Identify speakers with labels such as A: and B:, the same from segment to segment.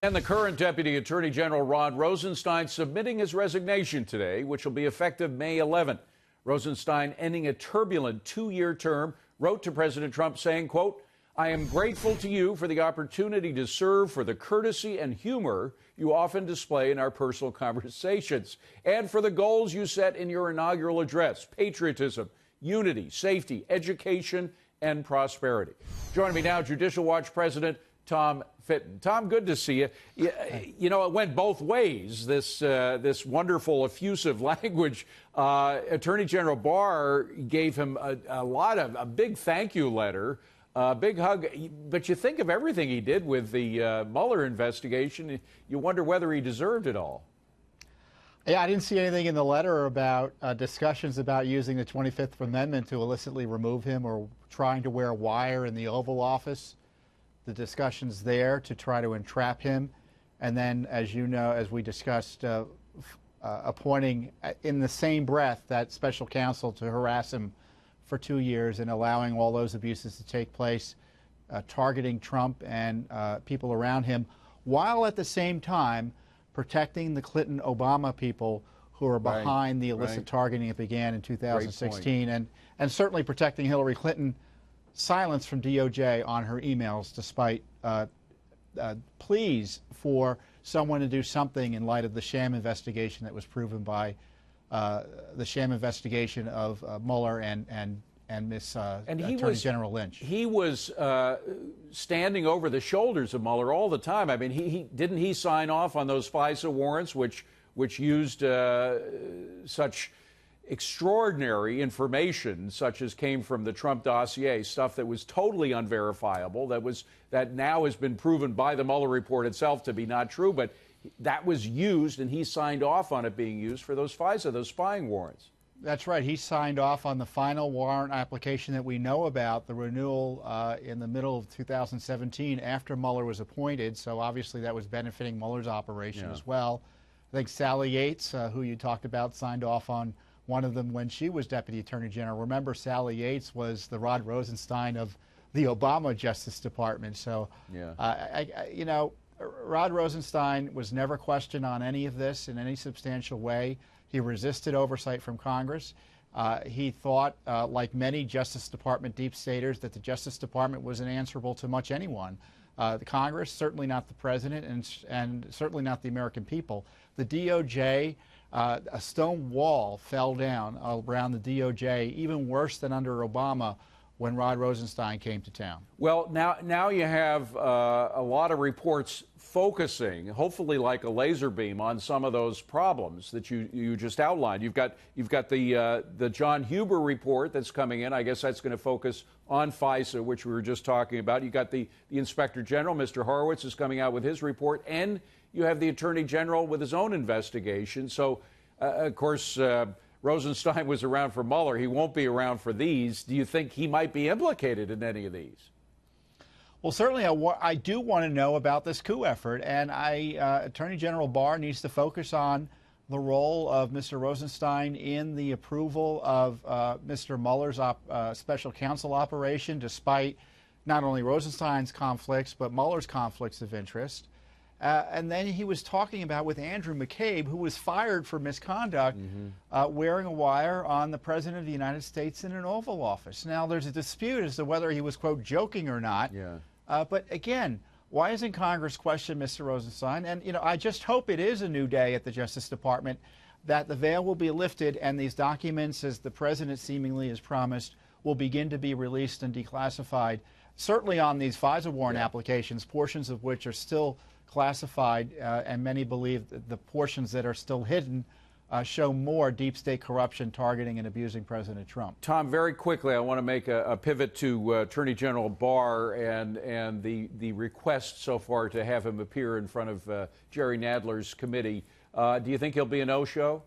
A: And the current Deputy Attorney General Rod Rosenstein submitting his resignation today, which will be effective May 11th. Rosenstein, ending a turbulent 2-year term, wrote to President Trump saying, quote, "I am grateful to you for the opportunity to serve, for the courtesy and humor you often display in our personal conversations, and for the goals you set in your inaugural address: patriotism, unity, safety, education, and prosperity." Joining me now, Judicial Watch President Tom Fitton. Tom, good to see you. You know, it went both ways, this wonderful, effusive language. Attorney General Barr gave him a big thank you letter, a big hug. But you think of everything he did with the Mueller investigation, you wonder whether he deserved it all.
B: Yeah, I didn't see anything in the letter about discussions about using the 25th Amendment to illicitly remove him or trying to wear a wire in the Oval Office. The discussions there to try to entrap him, and then, as you know, as we discussed, appointing in the same breath that special counsel to harass him for 2 years and allowing all those abuses to take place, targeting Trump and people around him, while at the same time protecting the Clinton-Obama people who are behind the illicit targeting that began in 2016, and certainly protecting Hillary Clinton silence from DOJ on her emails, despite pleas for someone to do something in light of the sham investigation that was proven by the sham investigation of Mueller and Miss Attorney General Lynch.
A: He was standing over the shoulders of Mueller all the time. I mean, didn't he sign off on those FISA warrants, which used such extraordinary information, such as came from the Trump dossier, stuff that was totally unverifiable, that now has been proven by the Mueller report itself to be not true, but that was used, and he signed off on it being used for those FISA, those spying warrants.
B: That's right. He signed off on the final warrant application that we know about, the renewal in the middle of 2017 after Mueller was appointed, so obviously that was benefiting Mueller's operation as well. I think Sally Yates, who you talked about, signed off on one of them when she was Deputy Attorney General. Remember, Sally Yates was the Rod Rosenstein of the Obama Justice Department. So, you know, Rod Rosenstein was never questioned on any of this in any substantial way. He resisted oversight from Congress. He thought, like many Justice Department deep staters, that the Justice Department wasn't answerable to much anyone. The Congress, certainly not the President, and certainly not the American people. The DOJ, a stone wall fell down around the DOJ, even worse than under Obama when Rod Rosenstein came to town.
A: Well, now you have a lot of reports focusing, hopefully like a laser beam, on some of those problems that you just outlined. You've got the John Huber report that's coming in. I guess that's going to focus on FISA, which we were just talking about. You got the Inspector General, Mr. Horowitz, is coming out with his report, and you have the Attorney General with his own investigation. So, of course, Rosenstein was around for Mueller. He won't be around for these. Do you think he might be implicated in any of these?
B: Well, certainly I do want to know about this coup effort, and Attorney General Barr needs to focus on the role of Mr. Rosenstein in the approval of Mr. Mueller's special counsel operation, despite not only Rosenstein's conflicts, but Mueller's conflicts of interest. And then he was talking about with Andrew McCabe, who was fired for misconduct, wearing a wire on the President of the United States in an Oval Office. Now, there's a dispute as to whether he was, quote, joking or not. But again, why isn't Congress questioning Mr. Rosenstein? And, you know, I just hope it is a new day at the Justice Department, that the veil will be lifted and these documents, as the President seemingly has promised, will begin to be released and declassified. Certainly on these FISA warrant applications, portions of which are still classified, and many believe that the portions that are still hidden show more deep state corruption targeting and abusing President Trump.
A: Tom, very quickly, I want to make a pivot to Attorney General Barr and the request so far to have him appear in front of Jerry Nadler's committee. Do you think he'll be a no-show?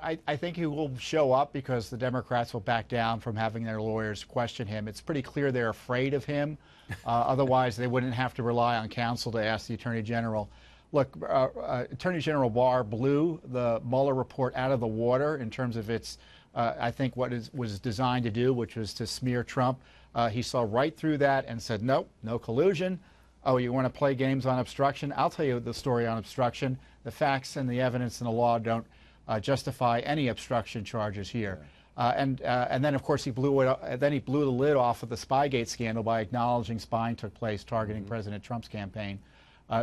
B: I think he will show up because the Democrats will back down from having their lawyers question him. It's pretty clear they're afraid of him. Otherwise, they wouldn't have to rely on counsel to ask the Attorney General. Look, Attorney General Barr blew the Mueller report out of the water in terms of its, I think, what it was designed to do, which was to smear Trump. He saw right through that and said, nope, no collusion. Oh, you want to play games on obstruction? I'll tell you the story on obstruction. The facts and the evidence and the law don't justify any obstruction charges here. And then, of course, he blew the lid off of the Spygate scandal by acknowledging spying took place targeting President Trump's campaign.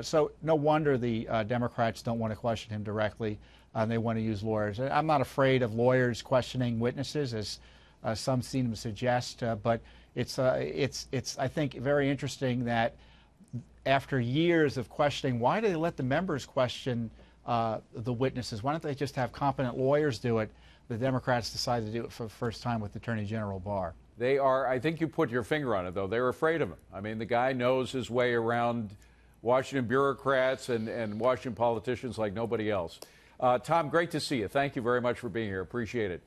B: So no wonder the Democrats don't want to question him directly. They want to use lawyers. I'm not afraid of lawyers questioning witnesses, as some seem to suggest. But it's I think very interesting that after years of questioning, why do they let the members question the witnesses? Why don't they just have competent lawyers do it? The Democrats decided to do it for the first time with Attorney General Barr.
A: They are, I think you put your finger on it, though. They're afraid of him. I mean, the guy knows his way around Washington bureaucrats and Washington politicians like nobody else. Tom, great to see you. Thank you very much for being here. Appreciate it.